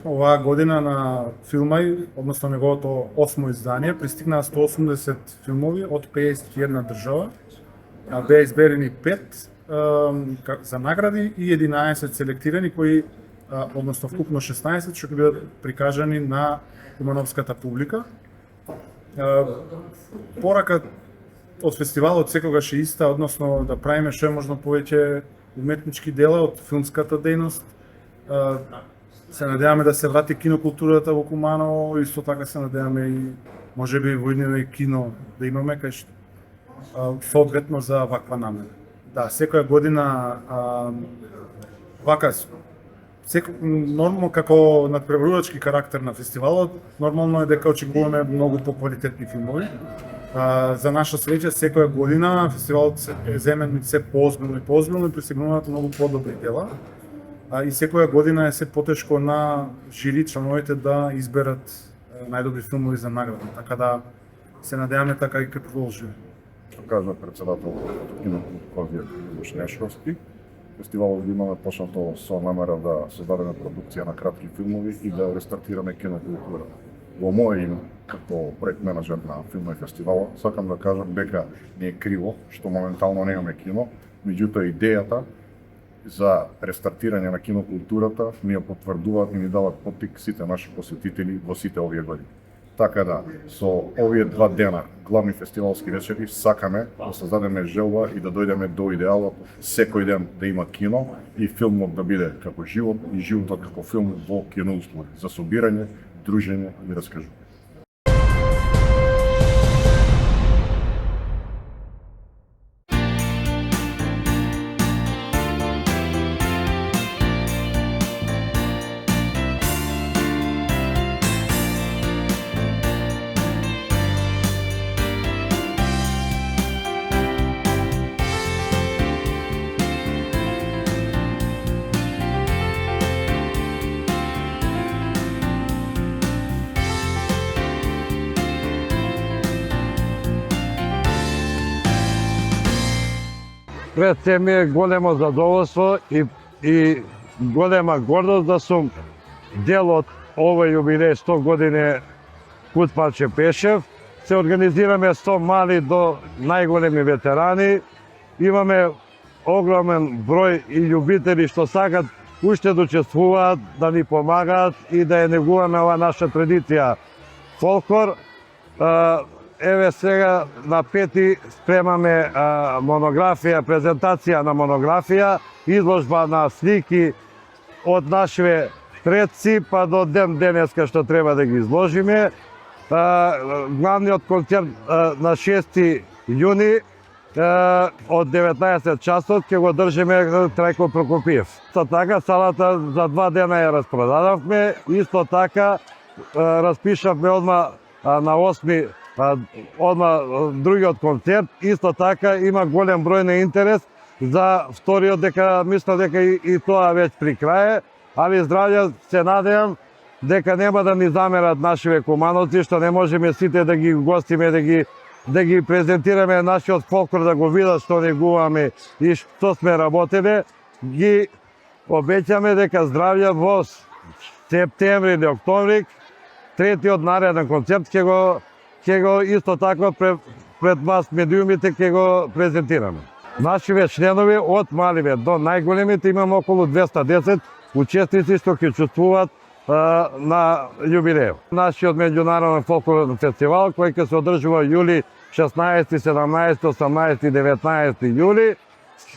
Оваа година на Филмај, односно неговото 8-мо издание, пристигнаа 180 филмови од 51 држава. Беа изберени 5 за награди и 11 селектирани кои, односно вкупно 16 што ќе бидат прикажани на кумановската публика. Порака од фестивалот секогаш е иста, односно да правиме што е можно повеќе уметнички дела од филмската дејност. Се надеваме да се врати кинокултурата во Куманово, исто така се надеваме и можеби во иднина и кино да имаме кај што соодветно за ваква намера. Да, секоја година вака нормално како надпреварувачки карактер на фестивалот, нормално е дека очекуваме многу поквалитетни филмови. За наша среќа секоја година фестивалот е земен се поозбилно и пристигнуваат многу подобри дела. И секоја година е се потешко на жири членовите да изберат најдобри филмови за награда, така да се надеваме така и ќе продолжиме. Што кажа председателот на киноклуб Ковијак Бушнешковски, фестивалот го имаме почнато со намера да создадеме продукција на кратки филмови и да рестартираме кинокултурата. Во моје име, како проект менаџер на филмови фестивалот, сакам да кажам дека не е криво што моментално немаме кино, меѓутоа идејата за рестартирање на кинокултурата ни ја потврдуваат и ни дават поттик сите наши посетители во сите овие години. Така да, со овие 2 дена главни фестивалски вечери сакаме да создадеме желба и да дојдеме до идеалот секој ден да има кино и филмот да биде како живот и животот како филм во киноуслови за собирање, дружење и раскажување. Пред се ми е големо задоволство и голема гордост да сум дел од овој јубилеј 100 години Кут Панче Пешев. Се организираме 100 мали до најголеми ветерани. Имаме огромен број и љубители што сакат уште да учествуваат, да ни помагаат и да ја негуваме оваа наша традиција фолклор. Еве сега на 5 спремаме монографија, презентација на монографија, изложба на слики од нашиве предци па до ден денеска што треба да ги изложиме. Главниот концерт на 6 јуни од 19 часот ќе го држиме Трајко Прокопиев. Исто така салата за 2 дена ја распродадовме, исто така распишавме одма на 8 одма другиот концерт, исто така има голем број на интерес за вториот, дека мислам дека и тоа веќе при крај, али здравје се надевам дека нема да ни замерат нашиве кумановци што не можеме сите да ги гостиме, да ги презентираме нашиот фолклор, да го видат што негуваме и што сме работеле. Ги обеќаме дека здравје во септември или октомври, третиот нареден концерт ќе го исто така пред вас медиумите ќе го презентираме. Нашиве членови од маливе до најголемите имаме околу 210 учесници што ќе учествуваат на јубилеј. Нашиот меѓународен фолклорен фестивал кој ќе се одржува јули 16, 17, 18 и 19 јули.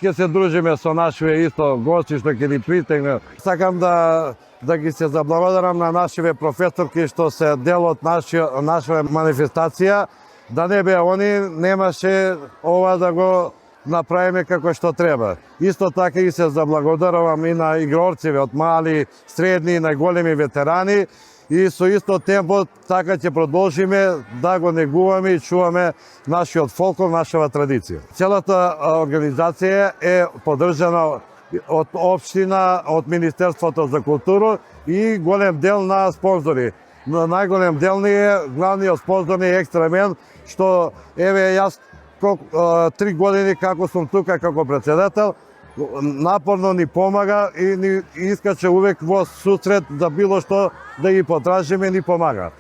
Ќе се дружиме со нашиве исто гости што ќе ни притегнат. Сакам да ги се заблагодарам на нашиве професорки што се дел од нашава манифестација. Да не беа они, немаше ова да го направиме како што треба. Исто така и се заблагодарувам и на игрорците од мали, средни и најголеми ветерани. И со исто темпо така ќе продолжиме да го негуваме и чуваме нашиот фолклор, нашава традиција. Целата организација е поддржана од општина, од Министерството за култура и голем дел на спонзори. Најголем дел ни е главниот спонзор ни е Екстрамен, што еве јас 3 години како сум тука како председател, напорно ни помага и ни искаше увек во сусрет за било што да ги потражиме, ни помагаат.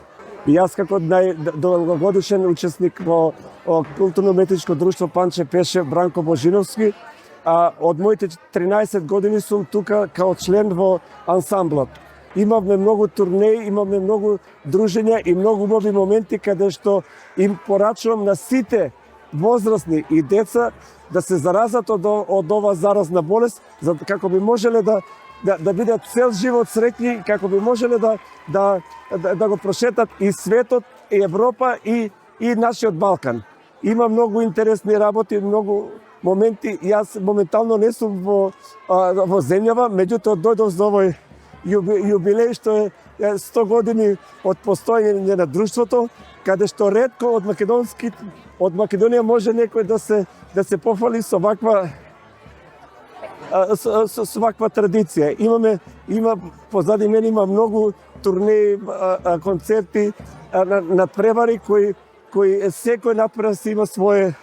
И јас како долгогодишен учесник во културно-уметничко друштво Панче Пешев Бранко Божиновски, од моите 13 години сум тука као член во ансамблот. Имавме многу турнеи, имавме многу дружења и многу убави моменти каде што им порачувам на сите возрастни и деца да се заразат од ова заразна болест, како би можеле да бидат цел живот среќни, како би можеле да го прошетат и светот, и Европа, и нашиот Балкан. Има многу интересни работи, многу моменти. Јас моментално не сум во земјава, меѓутоа дојдов за овој јубилеј што е 100 години од постоење на друштвото, каде што ретко од Македонија може некој да се пофали со ваква традиција. Позади мене има многу турнеи, концерти, надпревари кои секој напред има своји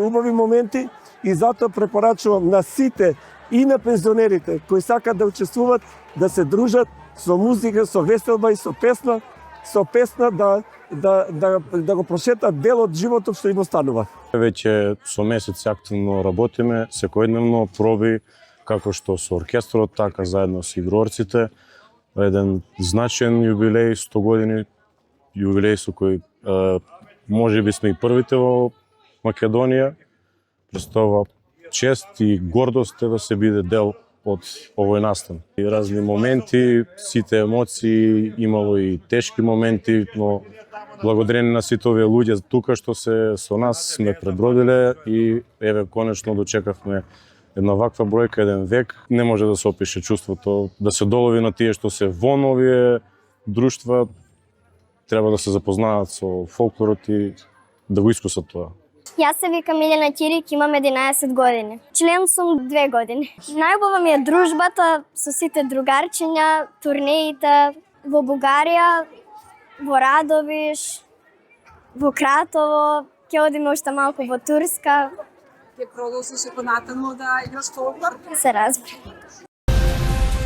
убави моменти и затоа препорачувам на сите и на пензионерите кои сакат да учествуват да се дружат со музика, со веселба и со песна да го прошетат дел од животот што им останува. Веќе со месеци активно работиме, секојдневно проби, како што со оркестрот, така заедно со игрорците. Еден значаен јубилеј, 100 години јубилеј со кој можеби сме и првите во Македонија. Представува чест и гордост да се биде дел од овој настан. И разни моменти, сите емоции, имало и тешки моменти, но благодарение на сите овие луѓе тука што се со нас сме пребродиле и еве конечно дочекавме една ваква бројка, еден век. Не може да се опише чувството да се долови на тие што се во овие друштва, треба да се запознаат со фолклорот и да го искусат тоа. Јас се викам Милена Кирик, имам 11 години. Член сум 2 години. Најубава ми е дружбата со сите другарчиња, турнеите во Бугарија, во Радовиш, во Кратово, ќе одиме уште малку во Турска. Ќе продолжиш понатаму да играш фолклор? Се разбира.